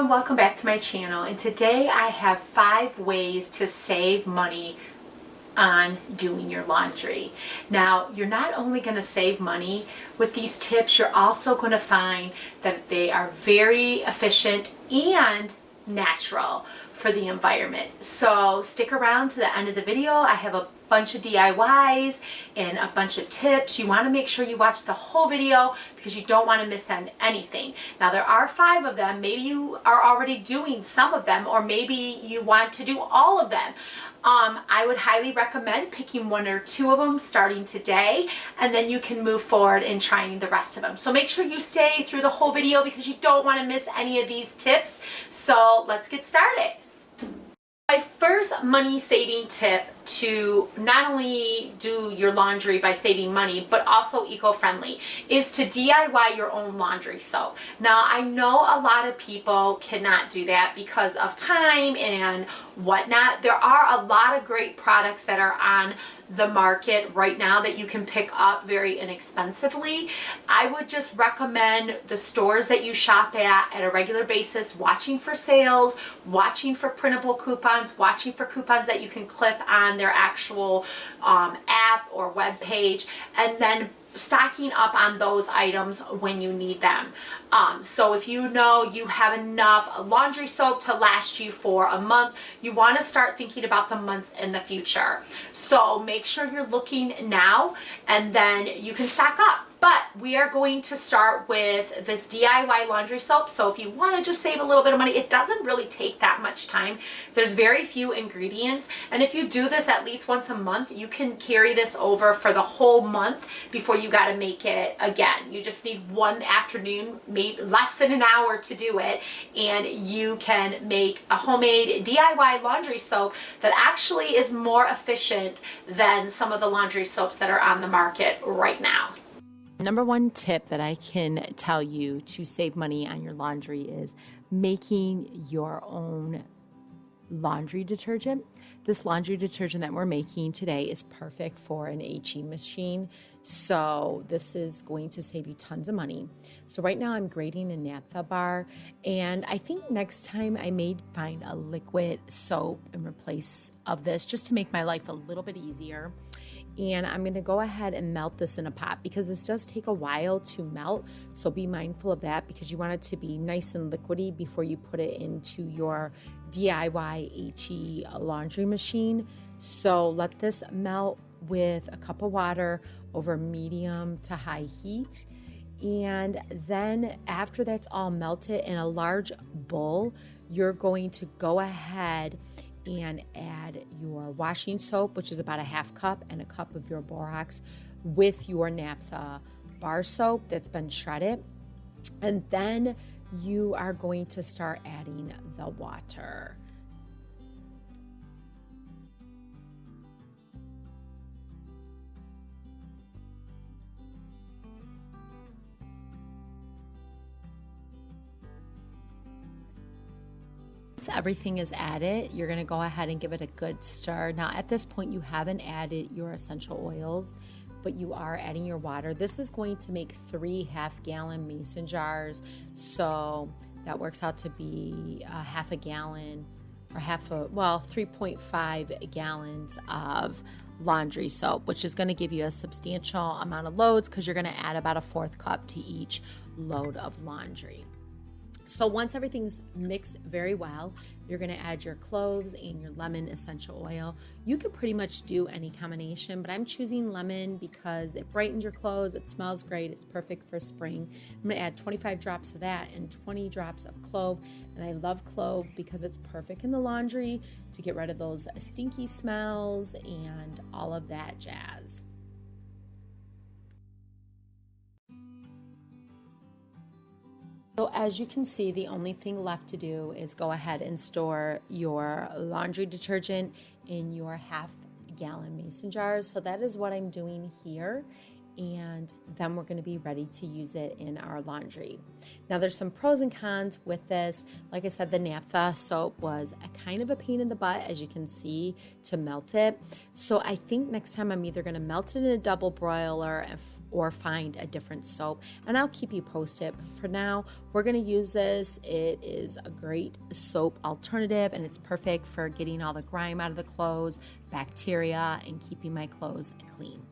everyone, welcome back to my channel, and today I have 5 ways to save money on doing your laundry. Now, you're not only going to save money with these tips, you're also going to find that they are very efficient and natural for the environment. So stick around to the end of the video. I have a bunch of DIYs and a bunch of tips. You want to make sure you watch the whole video because you don't want to miss on anything. Now, there are 5 of them. Maybe you are already doing some of them, or maybe you want to do all of them. I would highly recommend picking 1 or 2 of them starting today, and then you can move forward in trying the rest of them. So make sure you stay through the whole video because you don't want to miss any of these tips. So let's get started. My first money saving tip to not only do your laundry by saving money, but also eco-friendly, is to DIY your own laundry soap. Now, I know a lot of people cannot do that because of time and whatnot. There are a lot of great products that are on the market right now that you can pick up very inexpensively. I would just recommend the stores that you shop at a regular basis, watching for sales, watching for printable coupons, watching for coupons that you can clip on their actual app or web page, and then stocking up on those items when you need them. So if you know you have enough laundry soap to last you for a month, you want to start thinking about the months in the future. So make sure you're looking now, and then you can stock up. But we are going to start with this DIY laundry soap. So if you want to just save a little bit of money, it doesn't really take that much time. There's very few ingredients. And if you do this at least once a month, you can carry this over for the whole month before you got to make it again. You just need one afternoon, maybe less than an hour to do it. And you can make a homemade DIY laundry soap that actually is more efficient than some of the laundry soaps that are on the market right now. Number 1 tip that I can tell you to save money on your laundry is making your own laundry detergent. This laundry detergent that we're making today is perfect for an HE machine. So this is going to save you tons of money. So right now I'm grating a naphtha bar, and I think next time I may find a liquid soap in replace of this just to make my life a little bit easier. And I'm going to go ahead and melt this in a pot because this does take a while to melt. So be mindful of that because you want it to be nice and liquidy before you put it into your DIY HE laundry machine. So let this melt with a cup of water over medium to high heat. And then after that's all melted in a large bowl, you're going to go ahead and add your washing soap, which is about a half cup, and a cup of your borax with your naphtha bar soap that's been shredded. And then you are going to start adding the water. Once everything is added, you're going to go ahead and give it a good stir. Now, at this point, you haven't added your essential oils, but you are adding your water. This is going to make 3 half-gallon mason jars, so that works out to be a half a gallon or 3.5 gallons of laundry soap, which is going to give you a substantial amount of loads because you're going to add about a 1/4 cup to each load of laundry. So once everything's mixed very well, you're going to add your cloves and your lemon essential oil. You could pretty much do any combination, but I'm choosing lemon because it brightens your clothes, it smells great, it's perfect for spring. I'm going to add 25 drops of that and 20 drops of clove. And I love clove because it's perfect in the laundry to get rid of those stinky smells and all of that jazz. So as you can see, the only thing left to do is go ahead and store your laundry detergent in your half-gallon mason jars. So that is what I'm doing here. and then we're going to be ready to use it in our laundry. Now there's some pros and cons with this. Like I said, the naphtha soap was a kind of a pain in the butt, as you can see, to melt it. So I think next time I'm either going to melt it in a double broiler or find a different soap, and I'll keep you posted. But for now, we're going to use this. It is a great soap alternative, and it's perfect for getting all the grime out of the clothes, bacteria, and keeping my clothes clean.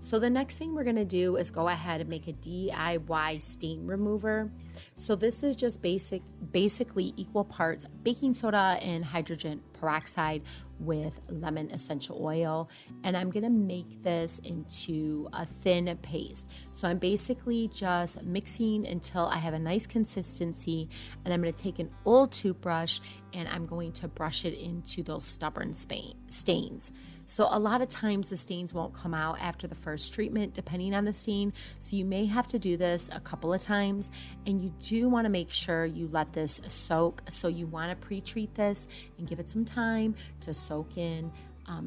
So the next thing we're going to do is go ahead and make a DIY stain remover. So this is just basically equal parts baking soda and hydrogen peroxide with lemon essential oil, and I'm going to make this into a thin paste. So I'm basically just mixing until I have a nice consistency, and I'm going to take an old toothbrush and I'm going to brush it into those stubborn stains. So a lot of times the stains won't come out after the first treatment, depending on the stain. So you may have to do this a couple of times, and you do want to make sure you let this soak. So you want to pre-treat this and give it some time to soak in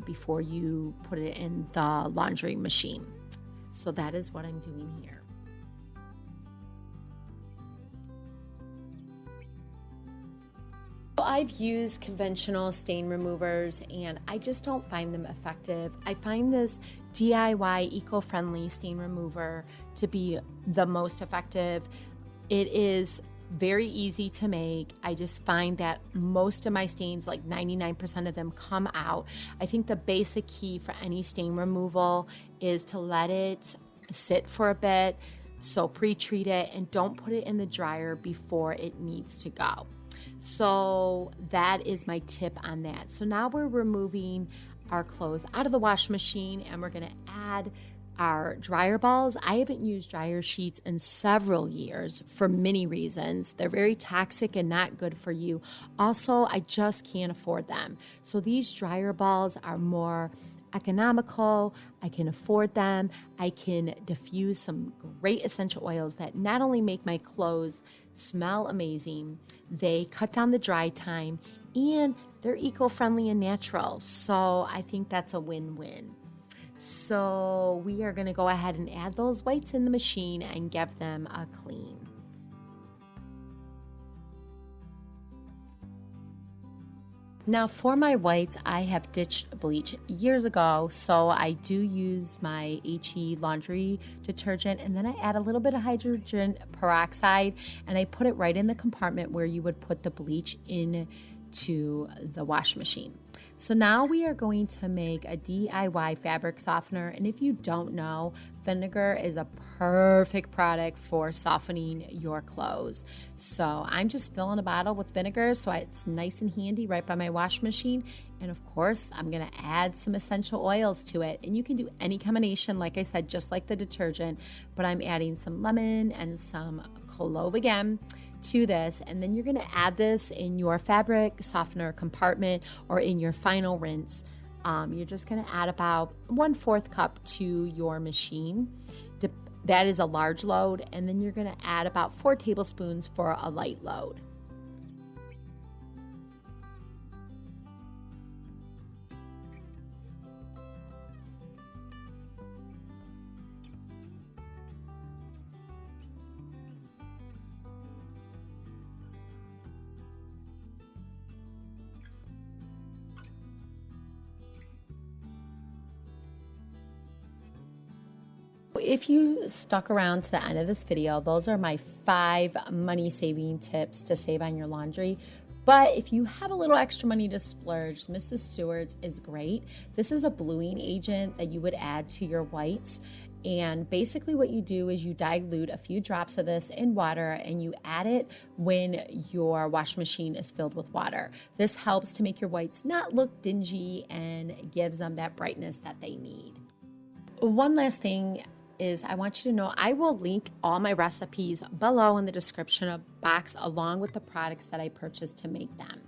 before you put it in the laundry machine. So that is what I'm doing here. I've used conventional stain removers and I just don't find them effective. I find this DIY eco-friendly stain remover to be the most effective. It is very easy to make. I just find that most of my stains, like 99% of them, come out. I think the basic key for any stain removal is to let it sit for a bit. So pre-treat it and don't put it in the dryer before it needs to go. So that is my tip on that. So now we're removing our clothes out of the wash machine and we're going to add our dryer balls. I haven't used dryer sheets in several years for many reasons. They're very toxic and not good for you. Also, I just can't afford them. So these dryer balls are more economical. I can afford them. I can diffuse some great essential oils that not only make my clothes smell amazing, they cut down the dry time, and they're eco-friendly and natural. So I think that's a win-win. So we are going to go ahead and add those whites in the machine and give them a clean. Now for my whites, I have ditched bleach years ago, so I do use my HE laundry detergent, and then I add a little bit of hydrogen peroxide, and I put it right in the compartment where you would put the bleach into the wash machine. So now we are going to make a DIY fabric softener, and if you don't know, vinegar is a perfect product for softening your clothes. So I'm just filling a bottle with vinegar so it's nice and handy right by my wash machine. And of course, I'm going to add some essential oils to it. And you can do any combination, like I said, just like the detergent, but I'm adding some lemon and some clove again to this. And then you're going to add this in your fabric softener compartment or in your final rinse. You're just going to add about 1/4 cup to your machine. That is a large load. And then you're going to add about 4 tablespoons for a light load. If you stuck around to the end of this video, those are my 5 money saving tips to save on your laundry. But if you have a little extra money to splurge, Mrs. Stewart's is great. This is a bluing agent that you would add to your whites. And basically what you do is you dilute a few drops of this in water and you add it when your wash machine is filled with water. This helps to make your whites not look dingy and gives them that brightness that they need. One last thing is I want you to know I will link all my recipes below in the description box along with the products that I purchased to make them.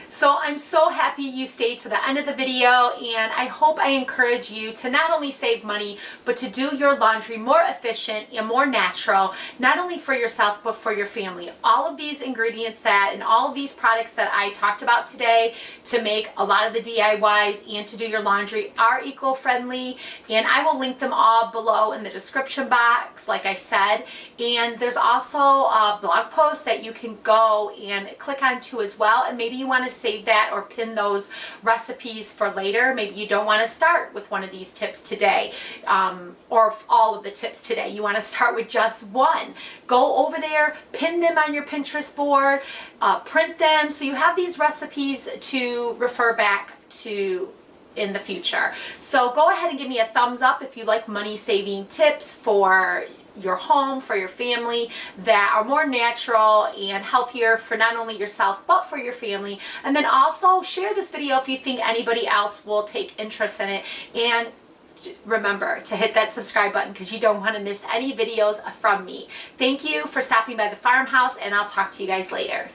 So I'm so happy you stayed to the end of the video, and I hope I encourage you to not only save money, but to do your laundry more efficient and more natural, not only for yourself, but for your family. All of these ingredients and all of these products that I talked about today to make a lot of the DIYs and to do your laundry are eco-friendly, and I will link them all below in the description box, like I said. And there's also a blog post that you can go and click on to as well, and maybe you want to save that or pin those recipes for later. Maybe you don't want to start with one of these tips today, or all of the tips today. You want to start with just one. Go over there, pin them on your Pinterest board, print them so you have these recipes to refer back to in the future. So go ahead and give me a thumbs up if you like money saving tips for your home, for your family, that are more natural and healthier for not only yourself but for your family. And then also share this video if you think anybody else will take interest in it. And remember to hit that subscribe button because you don't want to miss any videos from me. Thank you for stopping by the farmhouse, and I'll talk to you guys later.